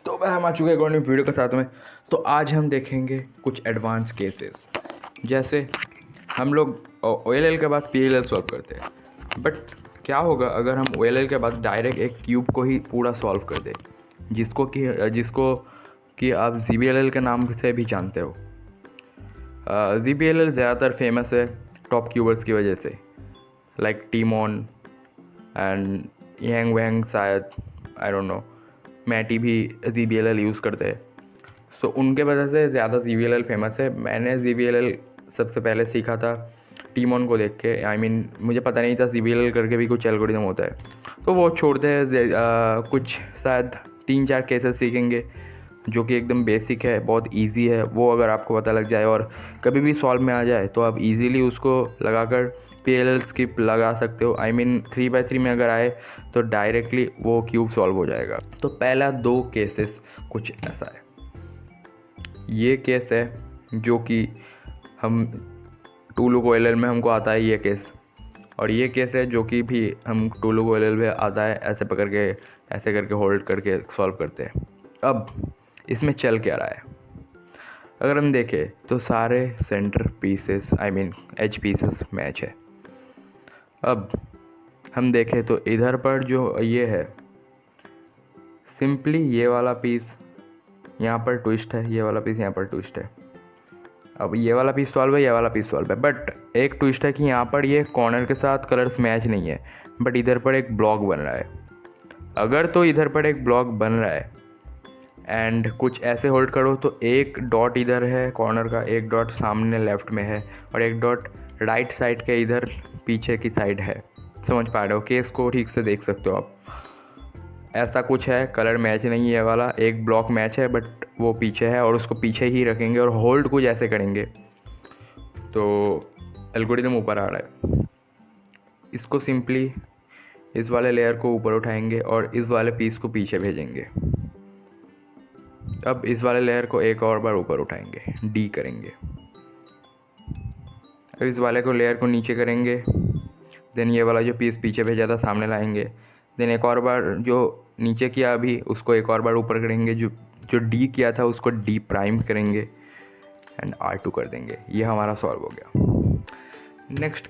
तो वह हम आ चुके हैं एक और नई वीडियो के साथ में। तो आज हम देखेंगे कुछ एडवांस केसेस, जैसे हम लोग ओ एल एल के बाद पी एल एल सॉल्व करते हैं। बट क्या होगा अगर हम ओ एल एल के बाद डायरेक्ट एक क्यूब को ही पूरा सॉल्व कर दें, जिसको कि आप जी बी एल एल के नाम से भी जानते हो। जी बी एल एल ज़्यादातर फेमस है टॉप क्यूबर्स की वजह से, like Tymon and Yang Wang, शायद आई डोंट नो, मैटी भी G B L L use करते हैं। सो उनके वजह से ज़्यादा G B L L famous है। मैंने जी बी एल एल सबसे पहले सीखा था टीमोन को देख के। आई मीन मुझे पता नहीं था जी बी एल एल करके भी कुछ एल्गोरिदम होता है। तो वो छोड़ते हैं, कुछ शायद 3-4 केसेस सीखेंगे जो कि एकदम बेसिक है, बहुत इजी है। वो अगर आपको पता लग जाए और कभी भी सॉल्व में आ जाए तो आप इजीली उसको लगाकर पी एल एल स्किप लगा सकते हो। आई मीन 3x3 में अगर आए तो डायरेक्टली वो क्यूब सॉल्व हो जाएगा। तो पहला 2 केसेस कुछ ऐसा है। ये केस है जो कि हम टूलू को एल एल में हमको आता है ये केस, और ये केस है जो कि भी हम टूलू को एल एल में आता है ऐसे पकड़ के, ऐसे करके होल्ड करके सॉल्व करते हैं। अब इसमें चल क्या रहा है, अगर हम देखें तो सारे centre pieces, I mean edge pieces match है। अब हम देखें तो इधर पर जो ये है, सिंपली ये वाला पीस यहाँ पर ट्विस्ट है, ये वाला पीस यहाँ पर ट्विस्ट है। अब ये वाला पीस सॉल्व है, ये वाला पीस सॉल्व है, बट एक ट्विस्ट है कि यहाँ पर ये कॉर्नर के साथ कलर्स मैच नहीं है, बट इधर पर एक ब्लॉक बन रहा है। अगर तो इधर पर एक ब्लॉक बन रहा है एंड कुछ ऐसे होल्ड करो तो एक डॉट इधर है कॉर्नर का, एक डॉट सामने लेफ्ट में है और एक डॉट राइट साइड के इधर पीछे की साइड है। समझ पा रहे हो? केस को ठीक से देख सकते हो आप। ऐसा कुछ है, कलर मैच नहीं है वाला, एक ब्लॉक मैच है बट वो पीछे है और उसको पीछे ही रखेंगे और होल्ड कुछ ऐसे करेंगे तो एल्गोरिदम ऊपर आ रहा है। इसको सिंपली इस वाले लेयर को ऊपर उठाएंगे और इस वाले पीस को पीछे भेजेंगे। अब इस वाले लेयर को एक और बार ऊपर उठाएंगे, डी करेंगे। अब इस वाले को लेयर को नीचे करेंगे, देन ये वाला जो पीस पीछे भेजा था सामने लाएंगे, देन एक और बार जो नीचे किया अभी उसको एक और बार ऊपर करेंगे, जो जो डी किया था उसको डी प्राइम करेंगे एंड R2 कर देंगे। ये हमारा सॉल्व हो गया। नेक्स्ट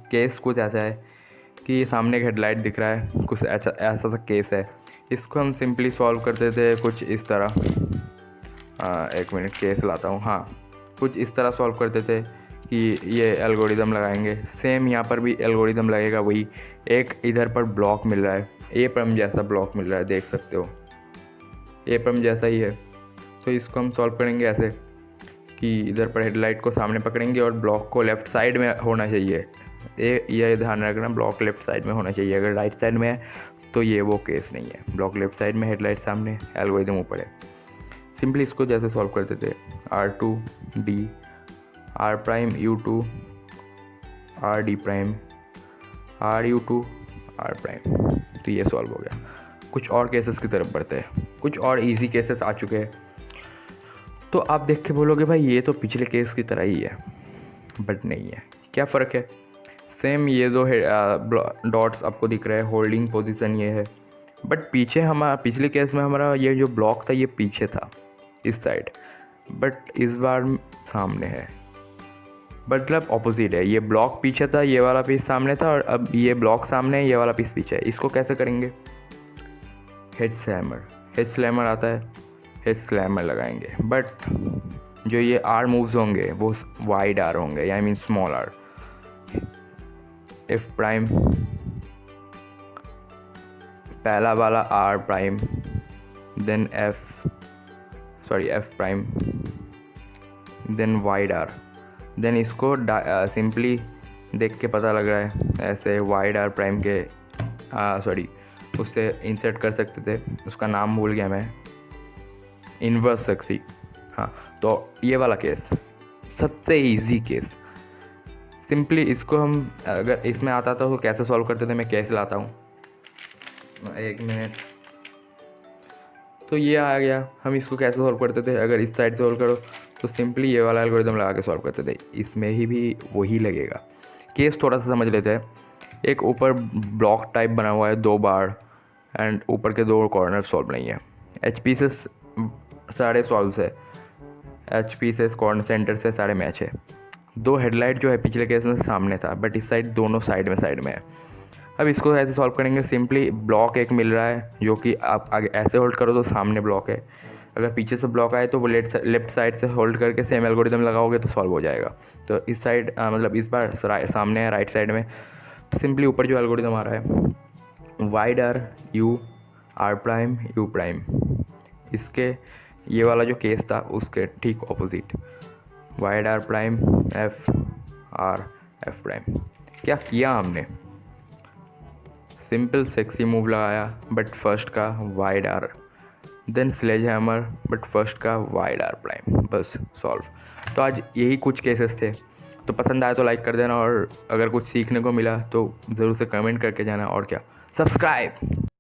केस कुछ ऐसा है कि सामने एक हेडलाइट दिख रहा है, कुछ ऐसा सा केस है। इसको हम सिंपली सॉल्व करते थे कुछ इस तरह। एक मिनट केस लाता हूँ। हाँ, कुछ इस तरह सॉल्व करते थे कि ये एल्गोरिदम लगाएंगे, सेम यहाँ पर भी एल्गोरिदम लगेगा। वही एक इधर पर ब्लॉक मिल रहा है, ए प्रम जैसा ब्लॉक मिल रहा है, देख सकते हो ए प्रम जैसा ही है। तो इसको हम सॉल्व करेंगे ऐसे कि इधर पर हेडलाइट को सामने पकड़ेंगे और ब्लॉक को लेफ़्ट साइड में होना चाहिए। ये ध्यान रखना, ब्लॉक लेफ़्ट साइड में होना चाहिए। अगर राइट साइड में है तो ये वो केस नहीं है। ब्लॉक लेफ़्ट साइड में, हेडलाइट सामने, एल्गोरिदम ऊपर है। सिंपली इसको जैसे सॉल्व करते थे, R2 D, R prime U2, R D prime, R U2, R prime. तो ये सॉल्व हो गया। कुछ और केसेस की तरफ बढ़ते हैं। कुछ और इजी केसेस आ चुके हैं। तो आप देख के बोलोगे भाई ये तो पिछले केस की तरह ही है, बट नहीं है। क्या फ़र्क है? सेम ये जो डॉट्स आपको दिख रहा है, होल्डिंग पोजीशन ये है, बट पीछे पिछले केस में हमारा ये जो ब्लॉक था ये पीछे था इस साइड, बट इस बार सामने है। मतलब ऑपोजिट है, ये ब्लॉक पीछे था, ये वाला पीस सामने था, और अब ये ब्लॉक सामने है, ये वाला पीस पीछे है। इसको कैसे करेंगे? हेड स्लैमर आता है, हेड स्लैमर लगाएंगे। बट जो ये आर मूव्स होंगे वो वाइड आर होंगे, I mean small R. F prime, पहला वाला R prime, then F prime, then wide R. Then इसको सिंपली देख के पता लग रहा है, ऐसे वाइड आर प्राइम के उससे इंसर्ट कर सकते थे। उसका नाम भूल गया मैं, इन्वर्स सक्सी। हाँ, तो ये वाला केस सबसे इजी केस। सिंपली इसको हम, अगर इसमें आता था तो कैसे सॉल्व करते थे, मैं कैसे लाता हूँ, एक मिनट। तो ये आ गया। हम इसको कैसे सॉल्व करते थे, अगर इस साइड से सॉल्व करो तो सिंपली ये वाला एल्गोरिदम लगा के सॉल्व करते थे। इसमें ही भी वही लगेगा। केस थोड़ा सा समझ लेते हैं। एक ऊपर ब्लॉक टाइप बना हुआ है 2 बार, एंड ऊपर के 2 कॉर्नर सॉल्व नहीं है। एच पी से सारे सॉल्व है, एच पी से कॉर्नर सेंटर से सारे मैच है। 2 हेडलाइट जो है पिछले केस में सामने था, बट इस साइड दोनों साइड में है। अब इसको ऐसे सॉल्व करेंगे, सिंपली ब्लॉक एक मिल रहा है जो कि आप आगे ऐसे होल्ड करो तो सामने ब्लॉक है, अगर पीछे से ब्लॉक आए तो वो लेफ्ट साइड से होल्ड करके सेम एल्गोरिदम लगाओगे तो सॉल्व हो जाएगा। तो इस साइड मतलब इस बार सामने है राइट साइड में, तो सिंपली ऊपर जो एल्गोरिदम आ रहा है wide R U R prime U prime, इसके ये वाला जो केस था उसके ठीक opposite, wide R prime F R F prime. क्या किया हमने, सिंपल सेक्सी मूव लगाया, बट फर्स्ट का wide R, then sledge hammer but first का वाइड आर प्राइम, बस सॉल्व। तो आज यही कुछ केसेस थे। तो पसंद आया तो लाइक कर देना, और अगर कुछ सीखने को मिला तो ज़रूर से कमेंट करके जाना, और क्या सब्सक्राइब।